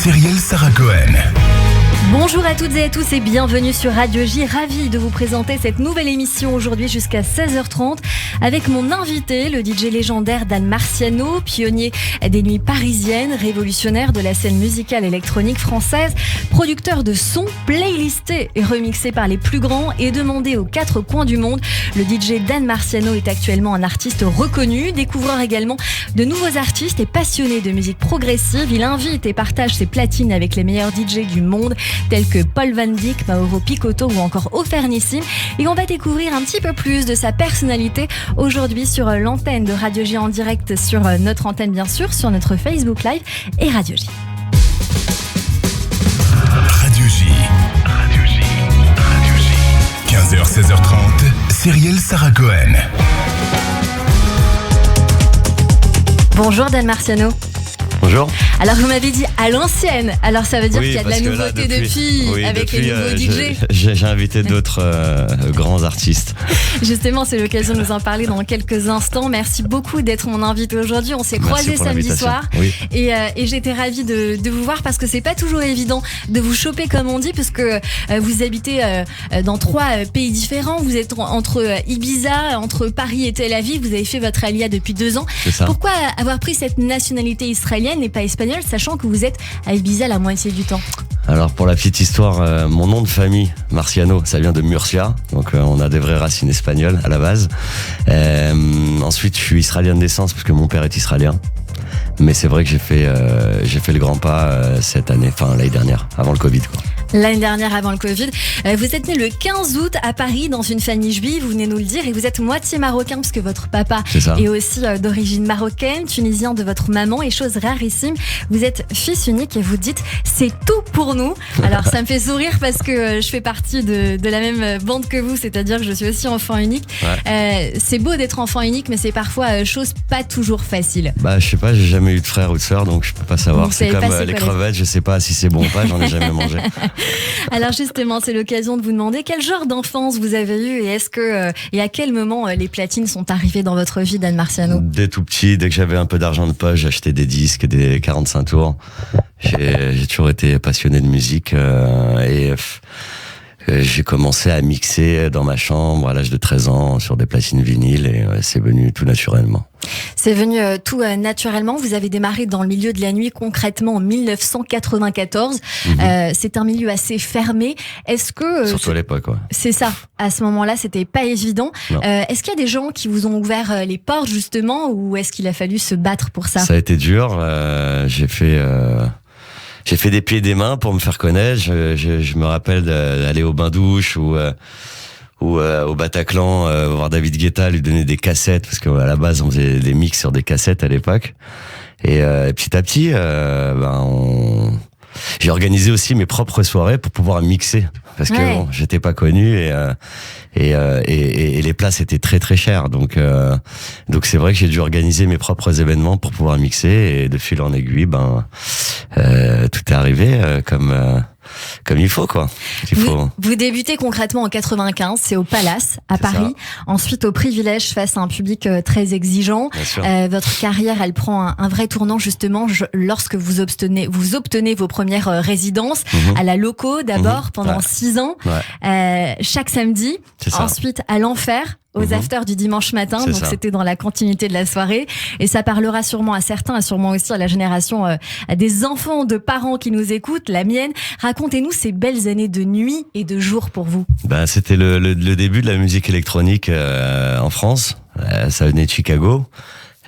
Cyrielle Sarah Cohen. Bonjour à toutes et à tous et bienvenue sur Radio J. Ravi de vous présenter cette nouvelle émission aujourd'hui jusqu'à 16h30 avec mon invité, le DJ légendaire Dan Marciano, pionnier des nuits parisiennes, révolutionnaire de la scène musicale électronique française, producteur de sons, playlisté et remixé par les plus grands et demandé aux quatre coins du monde. Le DJ Dan Marciano est actuellement un artiste reconnu, découvreur également de nouveaux artistes et passionné de musique progressive. Il invite et partage ses platines avec les meilleurs DJ du monde, tels que Paul Van Dyk, Mauro Picotto ou encore Ofernissime. Et on va découvrir un petit peu plus de sa personnalité aujourd'hui sur l'antenne de Radio J en direct, sur notre antenne bien sûr, sur notre Facebook Live et Radio J. Radio J. 15h, 16h30, Cyrielle Sarah Cohen. Bonjour Dan Marciano. Bonjour. Alors vous m'avez dit à l'ancienne, alors ça veut dire qu'il y a de la nouveauté depuis avec les nouveaux DJ. J'ai invité d'autres grands artistes. Justement, c'est l'occasion de nous en parler dans quelques instants. Merci beaucoup d'être mon invité aujourd'hui. On s'est croisés samedi soir et j'étais ravie de vous voir parce que c'est pas toujours évident de vous choper comme on dit, parce que vous habitez dans 3 pays différents. Vous êtes entre Ibiza, entre Paris et Tel Aviv. Vous avez fait votre alia depuis 2 ans. C'est ça. Pourquoi avoir pris cette nationalité israélienne et pas espagnole, sachant que vous êtes à Ibiza la moitié du temps? Alors pour la petite histoire, mon nom de famille, Marciano, ça vient de Murcia, donc on a des vraies racines espagnoles à la base. Ensuite, je suis israélien de naissance parce que mon père est israélien. Mais c'est vrai que j'ai fait le grand pas cette année, enfin l'année dernière, avant le Covid, quoi. L'année dernière, avant le Covid. Vous êtes né le 15 août à Paris dans une famille juive, vous venez nous le dire, et vous êtes moitié marocain parce que votre papa est aussi d'origine marocaine, tunisien de votre maman, et chose rarissime, vous êtes fils unique et vous dites c'est tout pour nous. Alors ça me fait sourire parce que je fais partie de la même bande que vous, c'est-à-dire que je suis aussi enfant unique. Ouais. C'est beau d'être enfant unique, mais c'est parfois chose pas toujours facile. Bah je sais pas, j'ai jamais eu de frère ou de sœur, donc je peux pas savoir. C'est comme les crevettes, je sais pas si c'est bon ou pas, j'en ai jamais mangé. Alors justement, c'est l'occasion de vous demander quel genre d'enfance vous avez eu et est-ce que et à quel moment les platines sont arrivées dans votre vie, Dan Marciano? Dès tout petit, dès que j'avais un peu d'argent de poche, j'achetais des disques, des 45 tours. J'ai toujours été passionné de musique et j'ai commencé à mixer dans ma chambre à l'âge de 13 ans sur des platines vinyles et c'est venu tout naturellement. C'est venu tout naturellement. Vous avez démarré dans le milieu de la nuit concrètement en 1994. C'est un milieu assez fermé. Est-ce que surtout à l'époque, ouais. C'est ça. À ce moment-là, c'était pas évident. Est-ce qu'il y a des gens qui vous ont ouvert les portes justement, ou est-ce qu'il a fallu se battre pour ça? Ça a été dur. J'ai fait des pieds et des mains pour me faire connaître. Je me rappelle d'aller au bain-douche ou au Bataclan voir David Guetta, lui donner des cassettes, parce qu'à la base on faisait des mix sur des cassettes à l'époque. Et petit à petit, j'ai organisé aussi mes propres soirées pour pouvoir mixer, parce que bon, j'étais pas connu et les places étaient très très chères, donc c'est vrai que j'ai dû organiser mes propres événements pour pouvoir mixer, et de fil en aiguille, tout est arrivé comme il faut, quoi. Vous débutez concrètement en 95, c'est au Palace à Paris. Ensuite au Privilège face à un public très exigeant. Votre carrière, elle prend un vrai tournant justement lorsque vous obtenez vos premières résidences à la Loco d'abord pendant 6 ans, chaque samedi. Ensuite à l'Enfer, aux afters du dimanche matin, donc c'était dans la continuité de la soirée, et ça parlera sûrement à certains, et sûrement aussi à la génération des enfants de parents qui nous écoutent, la mienne. Racontez-nous ces belles années de nuit et de jour pour vous. C'était le début de la musique électronique en France. Ça venait de Chicago.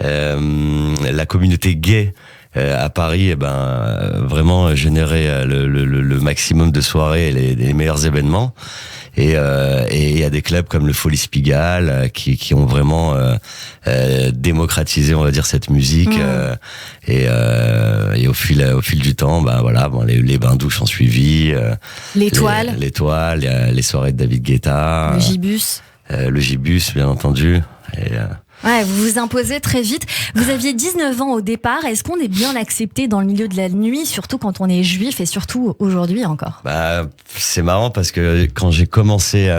La communauté gay à Paris, vraiment générait le maximum de soirées et les meilleurs événements. Et il y a des clubs comme le Folies Pigalle qui ont vraiment démocratisé, on va dire, cette musique. Et au fil du temps, les bains-douches ont suivi. L'étoile, les soirées de David Guetta. Le Gibus. Le Gibus, bien entendu. Vous vous imposez très vite. Vous aviez 19 ans au départ. Est-ce qu'on est bien accepté dans le milieu de la nuit, surtout quand on est juif et surtout aujourd'hui encore? C'est marrant parce que quand j'ai commencé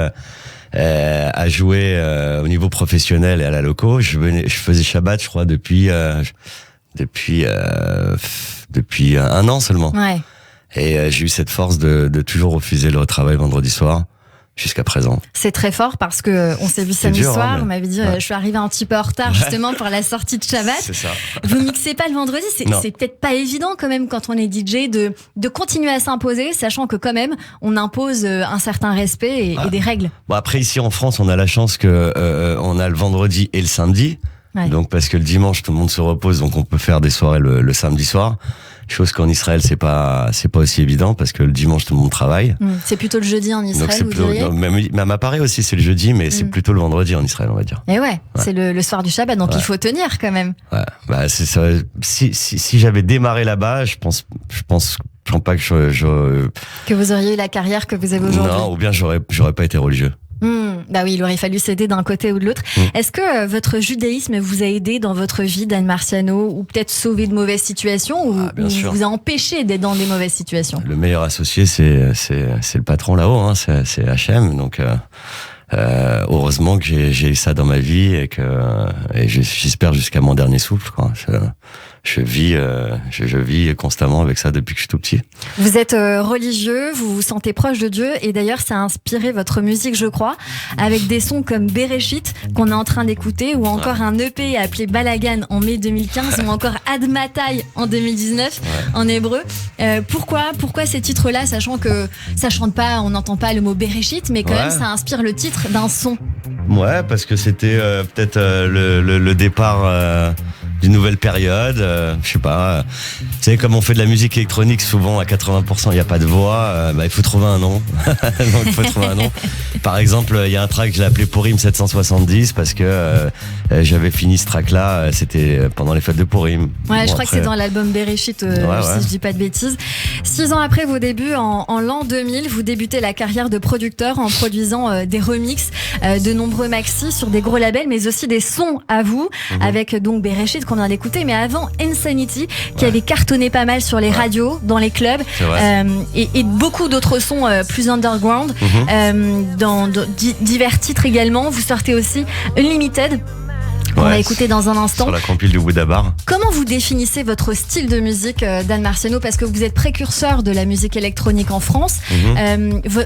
à jouer au niveau professionnel et à la loco, je faisais Shabbat, je crois, depuis depuis un an seulement. Ouais. Et j'ai eu cette force de toujours refuser le travail vendredi soir. Jusqu'à présent. C'est très fort parce que on s'est vu samedi soir. On m'avait dit, je suis arrivé un petit peu en retard justement pour la sortie de Shabbat. C'est ça. Vous mixez pas le vendredi, c'est peut-être pas évident quand même quand on est DJ de continuer à s'imposer, sachant que quand même on impose un certain respect et des règles. Bon après ici en France, on a la chance que on a le vendredi et le samedi. Ouais. Donc parce que le dimanche tout le monde se repose, donc on peut faire des soirées le samedi soir. Chose qu'en Israël c'est pas aussi évident parce que le dimanche tout le monde travaille. C'est plutôt le jeudi en Israël. Donc vous diriez même à Paris aussi c'est le jeudi, mais c'est plutôt le vendredi en Israël on va dire. Et ouais. C'est le soir du Shabbat, donc il faut tenir quand même. Ouais, bah c'est ça. Si j'avais démarré là-bas, je pense pas que vous auriez eu la carrière que vous avez aujourd'hui. Non, ou bien j'aurais pas été religieux. Bah oui, il aurait fallu s'aider d'un côté ou de l'autre. Est-ce que votre judaïsme vous a aidé dans votre vie, Dan Marciano, ou peut-être sauvé de mauvaises situations, ou vous a empêché d'être dans des mauvaises situations? Le meilleur associé, c'est le patron là-haut, hein, c'est Hachem. Donc heureusement que j'ai eu ça dans ma vie et j'espère jusqu'à mon dernier souffle, quoi. Je vis constamment avec ça depuis que je suis tout petit. Vous êtes religieux, vous vous sentez proche de Dieu, et d'ailleurs ça a inspiré votre musique, je crois, avec des sons comme Bereshit qu'on est en train d'écouter, ou encore un EP appelé Balagan en mai 2015, ou encore Admatai en 2019 en hébreu. Pourquoi ces titres-là, sachant que ça chante pas, on n'entend pas le mot Bereshit, mais quand même ça inspire le titre d'un son? Ouais, parce que c'était peut-être le départ d'une nouvelle période, je sais pas. Vous savez, comme on fait de la musique électronique, souvent à 80%, il n'y a pas de voix, il faut trouver un nom. Donc il faut trouver un nom. Par exemple, il y a un track que j'ai appelé Purim 770 parce que j'avais fini ce track-là, c'était pendant les fêtes de Purim. Ouais, je crois que c'est dans l'album Bereshit, si je dis pas de bêtises. 6 ans après vos débuts, en l'an 2000, vous débutez la carrière de producteur en produisant des remixes de nombreux maxis sur des gros labels, mais aussi des sons à vous, avec donc Bereshit qu'on vient d'écouter, mais avant Insanity qui avait cartonné pas mal sur les radios, dans les clubs, et beaucoup d'autres sons plus underground, dans divers titres également. Vous sortez aussi Unlimited, on va écouter dans un instant. Sur la compile du Bouddha Bar. Comment vous définissez votre style de musique, Dan Marciano, parce que vous êtes précurseur de la musique électronique en France.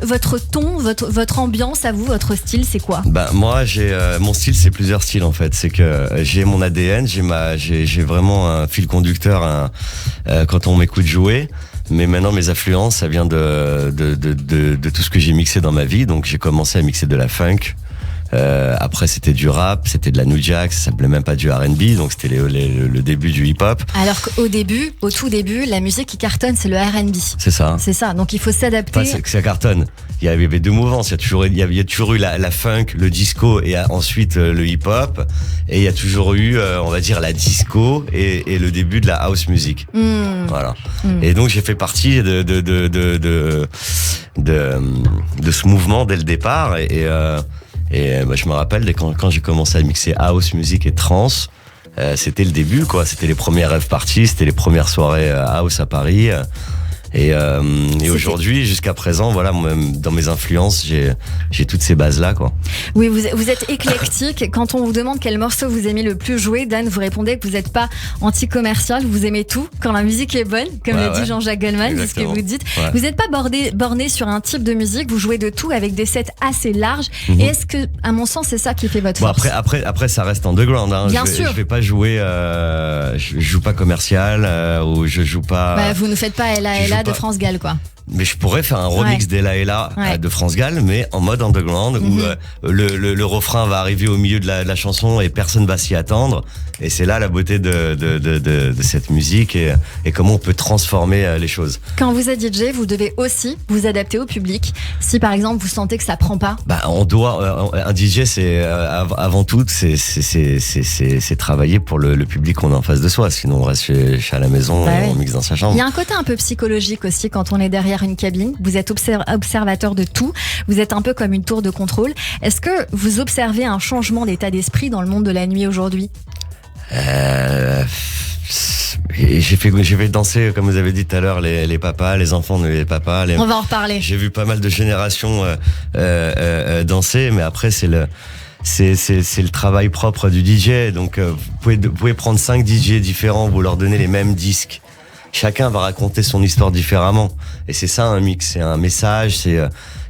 Votre ton, votre ambiance à vous, votre style, c'est quoi? Moi, mon style, c'est plusieurs styles en fait. C'est que j'ai mon ADN, j'ai vraiment un fil conducteur quand on m'écoute jouer. Mais maintenant, mes influences, ça vient de tout ce que j'ai mixé dans ma vie. Donc, j'ai commencé à mixer de la funk. Après c'était du rap, c'était de la New Jack, ça s'appelait même pas du R&B, donc c'était le début du hip-hop. Alors qu'au tout début, la musique qui cartonne, c'est le R&B. C'est ça. C'est ça, donc il faut s'adapter. C'est que ça cartonne. Il y avait deux mouvances, il y a toujours eu la funk, le disco et ensuite le hip-hop, et il y a toujours eu, on va dire, la disco et le début de la house music. Voilà. Et donc j'ai fait partie de ce mouvement dès le départ, et je me rappelle quand j'ai commencé à mixer house music et trance, c'était le début, quoi. C'était les premières rave parties, c'était les premières soirées house à Paris. Et aujourd'hui, jusqu'à présent, voilà, moi, dans mes influences, j'ai toutes ces bases-là, quoi. Oui, vous êtes éclectique. Quand on vous demande quel morceau vous aimez le plus jouer, Dan, vous répondez que vous n'êtes pas anti-commercial, vous aimez tout quand la musique est bonne, comme l'a dit Jean-Jacques Goldman, c'est ce que vous dites. Vous n'êtes pas borné sur un type de musique, vous jouez de tout avec des sets assez larges. Et est-ce que, à mon sens, c'est ça qui fait votre force? Après, ça reste underground, hein. Bien sûr. Je vais pas jouer, je joue pas commercial, ou je joue pas. Vous ne faites pas Ella de France Gall, quoi. Mais je pourrais faire un remix d'Ella Ella de France Gall, mais en mode underground, où le refrain va arriver au milieu de la chanson et personne va s'y attendre. Et c'est là la beauté de cette musique et comment on peut transformer les choses. Quand vous êtes DJ, vous devez aussi vous adapter au public. Si par exemple vous sentez que ça prend pas, on doit. Un DJ, c'est avant tout, c'est travailler pour le public qu'on a en face de soi. Sinon on reste chez à la maison et on mixe dans sa chambre. Il y a un côté un peu psychologique aussi quand on est derrière une cabine. Vous êtes observateur de tout. Vous êtes un peu comme une tour de contrôle. Est-ce que vous observez un changement d'état d'esprit dans le monde de la nuit aujourd'hui? J'ai fait danser, comme vous avez dit tout à l'heure, les papas, les enfants de les papas. On va en reparler. J'ai vu pas mal de générations danser, mais après c'est c'est le travail propre du DJ. Donc vous pouvez prendre 5 DJ différents, vous leur donnez les mêmes disques. Chacun va raconter son histoire différemment. Et c'est ça un mix, c'est un message,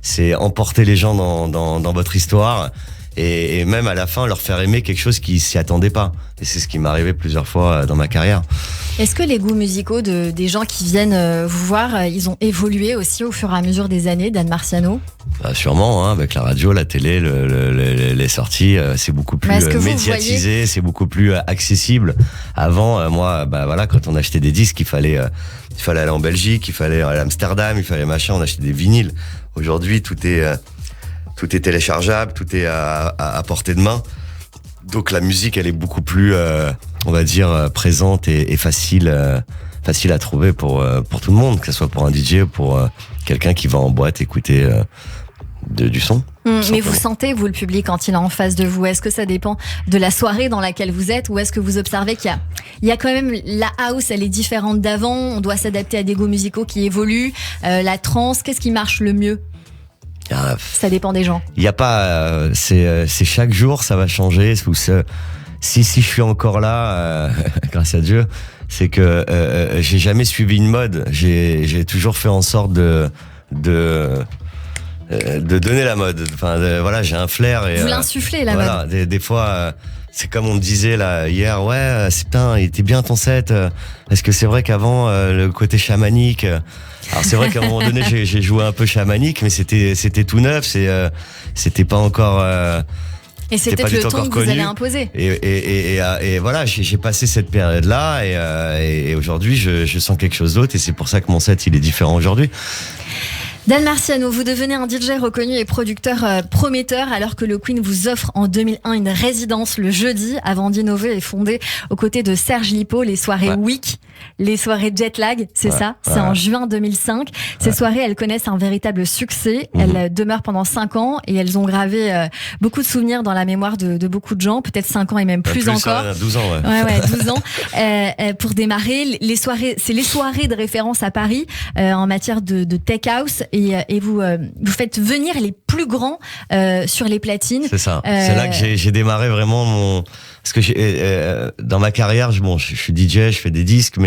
c'est emporter les gens dans votre histoire. Et même à la fin, leur faire aimer quelque chose qu'ils s'y attendaient pas. Et c'est ce qui m'est arrivé plusieurs fois dans ma carrière. Est-ce que les goûts musicaux des gens qui viennent vous voir, ils ont évolué aussi au fur et à mesure des années, Dan Marciano ? Sûrement, hein, avec la radio, la télé, les sorties, c'est beaucoup plus médiatisé, c'est beaucoup plus accessible. Avant, moi, voilà, quand on achetait des disques, il fallait aller en Belgique, il fallait aller à Amsterdam, il fallait machin, on achetait des vinyles. Aujourd'hui, tout est téléchargeable, tout est à portée de main. Donc la musique, elle est beaucoup plus, on va dire, présente et facile à trouver pour tout le monde, que ce soit pour un DJ ou pour quelqu'un qui va en boîte écouter du son. Mais vous sentez, vous, le public, quand il est en face de vous, est-ce que ça dépend de la soirée dans laquelle vous êtes, ou est-ce que vous observez qu'il y a quand même, la house, elle est différente d'avant, on doit s'adapter à des goûts musicaux qui évoluent, la trance, qu'est-ce qui marche le mieux ? Ça dépend des gens. Il y a pas, c'est chaque jour ça va changer. Si je suis encore là, grâce à Dieu, c'est que j'ai jamais suivi une mode. J'ai toujours fait en sorte de donner la mode. Enfin, voilà, j'ai un flair et vous l'insufflez la voilà, mode. Des fois. C'est comme on me disait là hier, ouais, c'est putain, il était bien ton set. Est-ce que c'est vrai qu'avant le côté chamanique, alors c'est vrai qu'à un moment donné j'ai joué un peu chamanique, mais c'était tout neuf, c'était pas encore. Et c'est peut-être le ton que vous allez imposer. Et voilà, j'ai passé cette période-là et aujourd'hui je sens quelque chose d'autre et c'est pour ça que mon set il est différent aujourd'hui. Dan Marciano, vous devenez un DJ reconnu et producteur prometteur alors que le Queen vous offre en 2001 une résidence le jeudi avant d'innover et fonder aux côtés de Serge Lippo les soirées Week, les soirées Jetlag, c'est ça, c'est en juin 2005. Ces soirées, elles connaissent un véritable succès, elles demeurent pendant 5 ans et elles ont gravé beaucoup de souvenirs dans la mémoire de beaucoup de gens, peut-être 5 ans et même plus encore. 12 ans, ouais 12 ans. Pour démarrer, les soirées, c'est les soirées de référence à Paris en matière de tech house. Et vous faites venir les plus grands sur les platines. C'est ça. C'est là que j'ai démarré vraiment parce que dans ma carrière, je suis DJ, je fais des disques,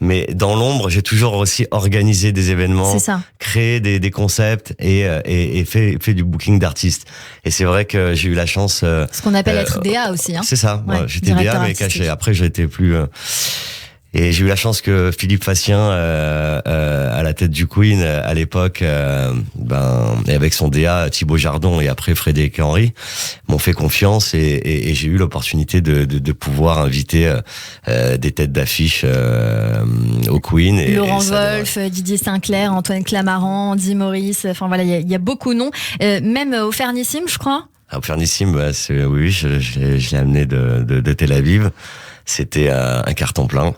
mais dans l'ombre, j'ai toujours aussi organisé des événements, créé des concepts et fait du booking d'artistes. Et c'est vrai que j'ai eu la chance. Ce qu'on appelle être DA aussi. Hein. C'est ça. Ouais, j'étais DA mais caché. Après, j'étais plus. Et j'ai eu la chance que Philippe Fassien, à la tête du Queen à l'époque, et avec son DA Thibaut Jardon et après Frédéric Henry, m'ont fait confiance et j'ai eu l'opportunité de pouvoir inviter des têtes d'affiche au Queen. Laurent Wolf, Didier Sinclair, Antoine Clamaran, Andy Maurice, enfin voilà, il y a beaucoup de noms. Même au Fernissim, je crois. Au Fernissim, oui, je l'ai amené de Tel Aviv. C'était un carton plein.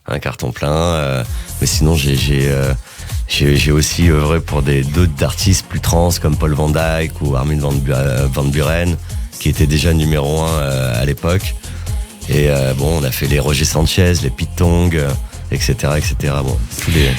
Mais sinon j'ai aussi œuvré pour d'autres artistes plus trans comme Paul Van Dyk ou Armin van Buren qui étaient déjà numéro 1 à l'époque. Et on a fait les Roger Sanchez, les Pete Tong, etc. Bon,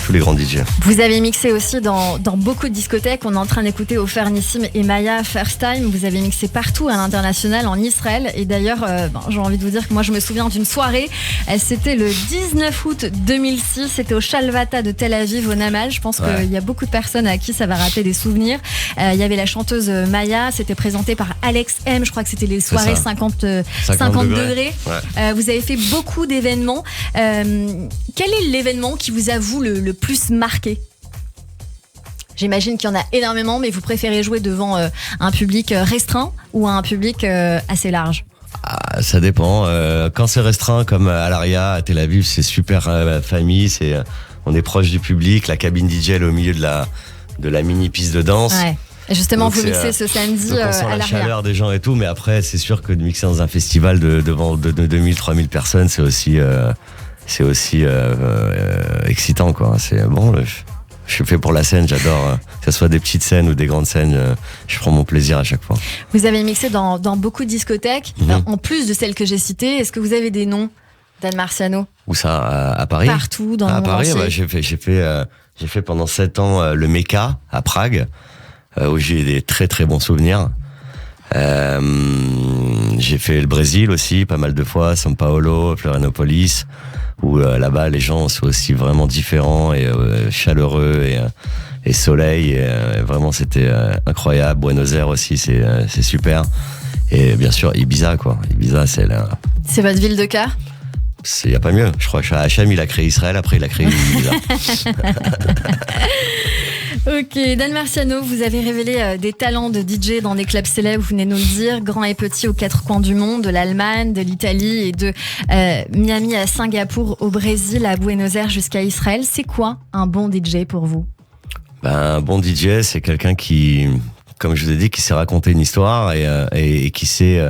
tous les grands DJ. Vous avez mixé aussi dans beaucoup de discothèques. On est en train d'écouter au Fernissim et Maya First Time. Vous avez mixé partout à l'international, en Israël. Et d'ailleurs, j'ai envie de vous dire que moi, je me souviens d'une soirée. C'était le 19 août 2006. C'était au Shalvata de Tel Aviv, au Namal. Je pense qu'il y a beaucoup de personnes à qui ça va rappeler des souvenirs. Il y avait la chanteuse Maya. C'était présenté par Alex M. Je crois que c'était les soirées 50 degrés. Ouais. Vous avez fait beaucoup d'événements. Quel est l'événement qui vous a, vous, le plus marqué ? J'imagine qu'il y en a énormément, mais vous préférez jouer devant un public restreint ou un public assez large ? Ça dépend. Quand c'est restreint, comme à l'Aria, à Tel Aviv, c'est super famille. On est proche du public. La cabine DJ elle est au milieu de la mini piste de danse. Ouais. Et justement, donc vous mixez ce samedi à l'Aria. La chaleur des gens et tout, mais après, c'est sûr que de mixer dans un festival devant 2000-3000 personnes, c'est aussi excitant, quoi. C'est bon. Je suis fait pour la scène, j'adore. Que ce soit des petites scènes ou des grandes scènes, je prends mon plaisir à chaque fois. Vous avez mixé dans beaucoup de discothèques, en plus de celles que j'ai citées. Est-ce que vous avez des noms, Dan Marciano ? Où ça, à Paris ? Partout, dans le monde Paris, entier. J'ai fait pendant 7 ans le Mecca à Prague, où j'ai des très très bons souvenirs. J'ai fait le Brésil aussi, pas mal de fois, São Paulo, Florianopolis, où là-bas les gens sont aussi vraiment différents et chaleureux et soleil. Et, vraiment, c'était incroyable. Buenos Aires aussi, c'est super. Et bien sûr, Ibiza, quoi. Ibiza, c'est votre ville de cœur? Il n'y a pas mieux. Je crois que Hachem, il a créé Israël, après il a créé Ibiza. Ok, Dan Marciano, vous avez révélé des talents de DJ dans des clubs célèbres, vous venez nous le dire, grands et petits aux 4 coins du monde, de l'Allemagne, de l'Italie et de Miami à Singapour, au Brésil, à Buenos Aires jusqu'à Israël. C'est quoi un bon DJ pour vous? Un bon DJ, c'est quelqu'un qui, comme je vous ai dit, qui sait raconter une histoire et qui sait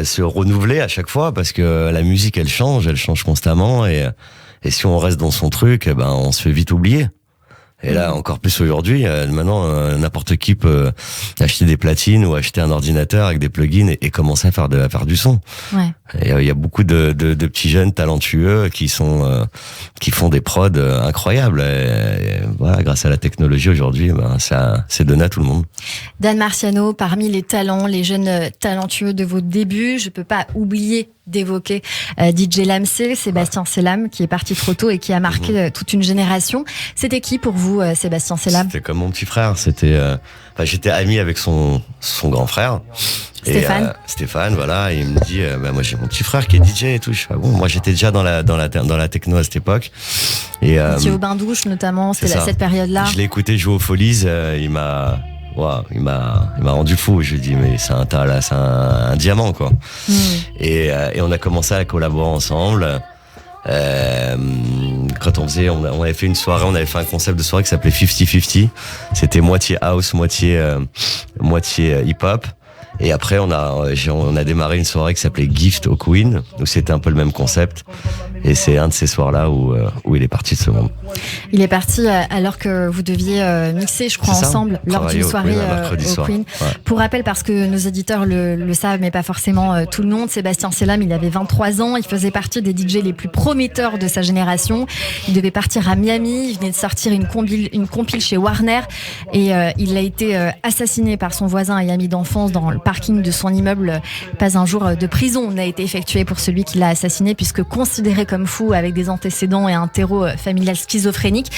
se renouveler à chaque fois, parce que la musique, elle change constamment, et si on reste dans son truc, on se fait vite oublier. Et là, encore plus aujourd'hui, maintenant, n'importe qui peut acheter des platines ou acheter un ordinateur avec des plugins et commencer à faire du son. Ouais. Il y a beaucoup de petits jeunes talentueux qui font des prods incroyables. Et voilà, grâce à la technologie aujourd'hui, c'est donné à tout le monde. Dan Marciano, parmi les talents, les jeunes talentueux de vos débuts, je peux pas oublier d'évoquer DJ Lamsé, Sébastien Selam, qui est parti trop tôt et qui a marqué toute une génération. C'était qui pour vous, Sébastien Selam? C'était comme mon petit frère. J'étais ami avec son grand frère. Stéphane. Stéphane, voilà, et il me dit, moi j'ai mon petit frère qui est DJ et tout. Je fais, bon, moi j'étais déjà dans la techno à cette époque. Et DJ au bain-douche notamment, c'était cette période-là. Je l'ai écouté jouer au Folies, il m'a rendu fou. Je lui ai dit, mais c'est un diamant, quoi. Et on a commencé à collaborer ensemble. Quand on avait fait une soirée, on avait fait un concept de soirée qui s'appelait 50-50. C'était moitié house, moitié hip-hop. Et après, on a démarré une soirée qui s'appelait Gift au Queen, où c'était un peu le même concept. Et c'est un de ces soirs-là où il est parti de ce monde. Il est parti alors que vous deviez mixer, je crois, ensemble lors d'une soirée au Queen. Ouais. Pour rappel, parce que nos éditeurs le savent, mais pas forcément tout le monde, Sébastien Selam, il avait 23 ans, il faisait partie des DJ les plus prometteurs de sa génération. Il devait partir à Miami, il venait de sortir une compile chez Warner, et il a été assassiné par son voisin et ami d'enfance dans le parking de son immeuble. Pas un jour de prison n'a été effectué pour celui qui l'a assassiné, puisque considéré comme fou avec des antécédents et un terreau familial schizophrénique.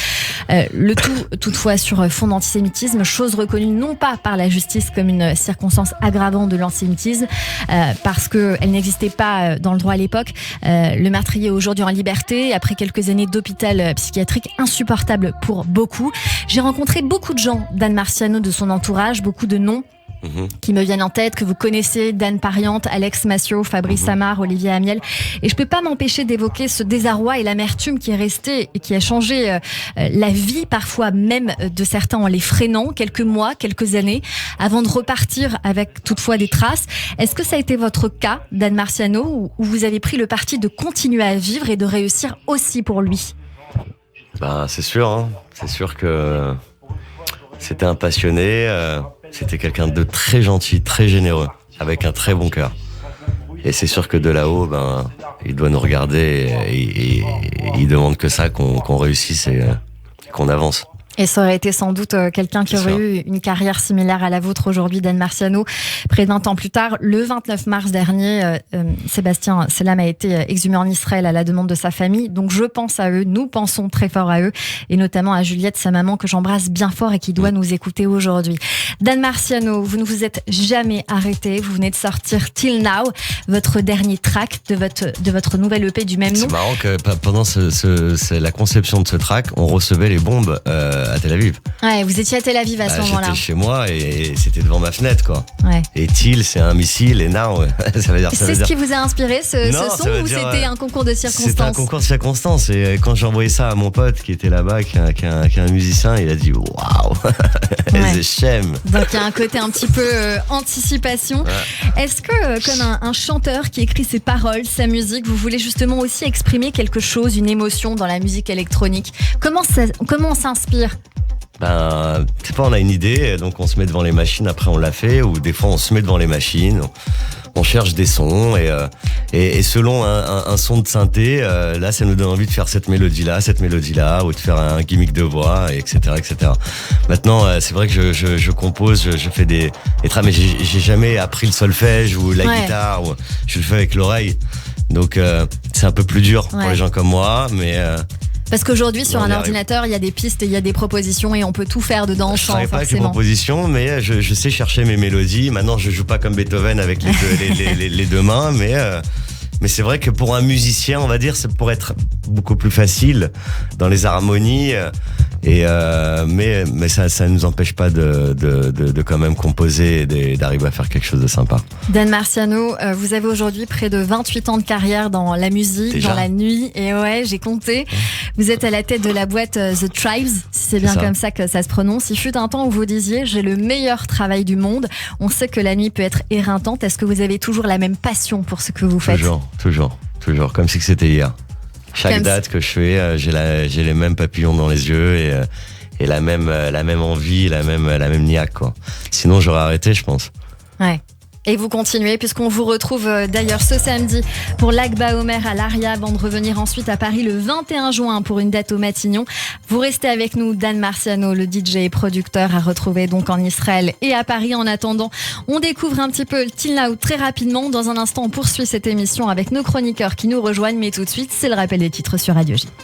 Le tout, toutefois, sur fond d'antisémitisme, chose reconnue non pas par la justice comme une circonstance aggravante de l'antisémitisme, parce qu'elle n'existait pas dans le droit à l'époque. Le meurtrier est aujourd'hui en liberté, après quelques années d'hôpital psychiatrique insupportable pour beaucoup. J'ai rencontré beaucoup de gens, Dan Marciano, de son entourage, beaucoup de noms qui me viennent en tête, que vous connaissez: Dan Pariante, Alex Massio, Fabrice Samar, Olivier Amiel. Et je peux pas m'empêcher d'évoquer ce désarroi et l'amertume qui est resté et qui a changé la vie, parfois même de certains, en les freinant quelques mois, quelques années, avant de repartir avec toutefois des traces. Est-ce que ça a été votre cas, Dan Marciano, où vous avez pris le parti de continuer à vivre et de réussir aussi pour lui? C'est sûr, hein. C'est sûr que c'était un passionné. C'était quelqu'un de très gentil, très généreux, avec un très bon cœur. Et c'est sûr que de là-haut, il doit nous regarder et il demande que ça, qu'on réussisse et qu'on avance. Et ça aurait été sans doute quelqu'un qui aurait eu une carrière similaire à la vôtre aujourd'hui, Dan Marciano. Près de 20 ans plus tard, le 29 mars dernier, Sébastien Selam a été exhumé en Israël à la demande de sa famille. Donc je pense à eux, nous pensons très fort à eux, et notamment à Juliette, sa maman, que j'embrasse bien fort et qui doit nous écouter aujourd'hui. Dan Marciano, vous ne vous êtes jamais arrêté. Vous venez de sortir Till Now, votre dernier track de votre nouvelle EP du même nom. C'est marrant que pendant la conception de ce track, on recevait les bombes à Tel Aviv. Ouais, vous étiez à Tel Aviv à ce moment-là. J'étais chez moi et c'était devant ma fenêtre, quoi. Ouais. Et Till, c'est un missile, et Now, ça veut dire. C'est ce qui vous a inspiré, ce son, ou c'était un concours de circonstances? C'était un concours de circonstances, et quand j'ai envoyé ça à mon pote qui était là-bas, qui est un musicien, il a dit waouh, the shame. Donc il y a un côté un petit peu anticipation. Ouais. Est-ce que, comme un chanteur qui écrit ses paroles, sa musique, vous voulez justement aussi exprimer quelque chose, une émotion dans la musique électronique? Comment on s'inspire? C'est pas, on a une idée, donc on se met devant les machines, après on l'a fait, ou des fois on se met devant les machines, on cherche des sons et selon un son de synthé, là ça nous donne envie de faire cette mélodie-là, ou de faire un gimmick de voix, etc. Maintenant, c'est vrai que je compose, je fais des trames, mais j'ai jamais appris le solfège ou la guitare, je le fais avec l'oreille. Donc c'est un peu plus dur pour les gens comme moi, mais... Parce qu'aujourd'hui, sur un ordinateur, il y a des pistes et il y a des propositions et on peut tout faire dedans je sans travaille pas avec les propositions, mais je sais chercher mes mélodies. Maintenant, je joue pas comme Beethoven avec les deux mains, mais c'est vrai que pour un musicien, on va dire, ça pourrait être beaucoup plus facile dans les harmonies. Mais ça ne nous empêche pas de quand même composer et d'arriver à faire quelque chose de sympa. Dan Marciano, vous avez aujourd'hui près de 28 ans de carrière dans la musique, déjà, dans la nuit. Et ouais, j'ai compté. Vous êtes à la tête de la boîte The Tribes, si c'est bien comme ça que ça se prononce. Il fut un temps où vous disiez « j'ai le meilleur travail du monde ». On sait que la nuit peut être éreintante. Est-ce que vous avez toujours la même passion pour ce que vous faites ? Toujours. Comme si c'était hier. Chaque date que je fais, j'ai les mêmes papillons dans les yeux et la même envie, la même niaque, quoi. Sinon, j'aurais arrêté, je pense. Ouais. Et vous continuez, puisqu'on vous retrouve d'ailleurs ce samedi pour l'Akba Omer à l'Aria, avant de revenir ensuite à Paris le 21 juin pour une date au Matignon. Vous restez avec nous, Dan Marciano, le DJ et producteur, à retrouver donc en Israël et à Paris. En attendant, on découvre un petit peu le Till Now très rapidement. Dans un instant, on poursuit cette émission avec nos chroniqueurs qui nous rejoignent, mais tout de suite, c'est le rappel des titres sur Radio J.